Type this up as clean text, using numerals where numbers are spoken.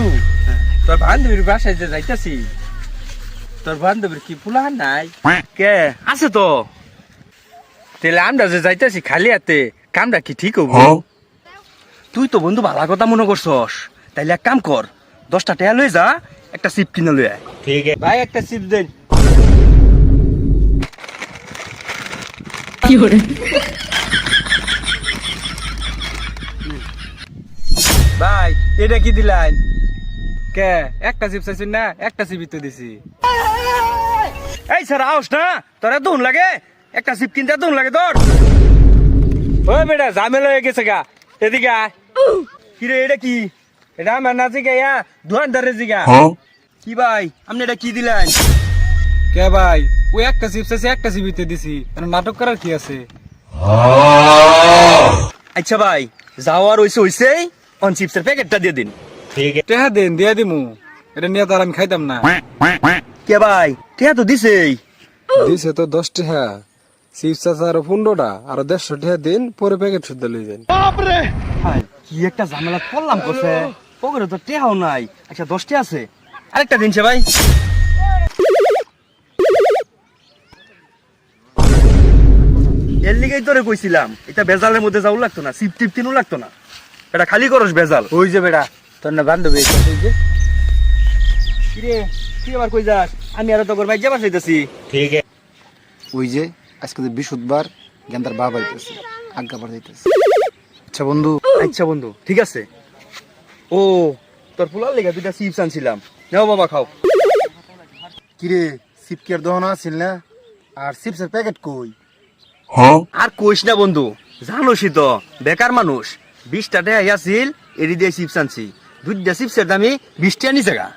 বন্ধু তোর বান্ধবীর বাসায় যে যাইতাছি তোর বান্ধবীর কি ফুলাহান নাই কে আছে তো তাহলে আমরা যে যাইতাছি খালি হাতে কামটা কি ঠিক হবো তুই তো বন্ধু ভালো কথা মনে করছস তাইলে এক কাম কর 10টা টাকা লই যা একটা সিপ কিনে লই আয় ठीक है ভাই একটা সিপ দেন ভাই এটা কি দিলেন কে একটা সিপ চাইছেন না একটা সিপই তো দিছি এই স্যার আউস না তোরা দুন লাগে একটা সিপ কিনতে দুন লাগে তোর ওই বেটা ঝামেলা হয়ে গেছে গা এদিকে আয় কিরে এটা কি এটা আমার না জিগা দোকানদারের জিগা কি ভাই আপনি এটা কি দিলেন কে ভাই ওই একটা চিপস আছে একটা চিবিতে দিছি নাটক করার কি আছে আচ্ছা ভাই যাওয়ার হইছে অন চিপসের প্যাকেটটা দিয়ে দিন ठीक है টেহা দেন দিয়ে দিমু এটা নিয়ে তো আর আমি খাইতাম না কে ভাই টেহা তো দিছেই দিছে তো 10 টাকা চিপস আছে আর 15টা আর 150 টাকা দিন পরে প্যাকেট শুদ্ধ লই যান ভাই কি একটা ঝামেলা করলাম কোসে পকেটে তো টেহাও নাই আচ্ছা 10টা আছে আরেকটা দিনছে ভাই এর লিগেই তোরে কইছিলাম এটা বেজালের মধ্যে যাও লাগতো না সিপ টিপ কিনো লাগতো না এটা খালি করস বেজাল ওই যে বেটা তোর না বান্ধবী এই যে কিরে কি আবার কই যাস আমি আর তোর ভাই যাবার চাইতাছি ठीक है ওই যে আজকে তো বৃহস্পতিবার গেন্দার বাবা আইতেছে আজ্ঞা বার যাইতেছে আচ্ছা বন্ধু আচ্ছা বন্ধু ঠিক আছে ও তোর ফুলার লেগে দুইটা চিপস আনছিলাম নাও বাবা খাও কিরে সিপকের দহন আছিল না আর চিপসের প্যাকেট কই আর কইস না বন্ধু জানোসই তো বেকার মানুষ 20টা টাকা আসিল এরি দিয়ে চিপস আনছি দুইটা চিপসের দামই 20 টাকা নিছে গা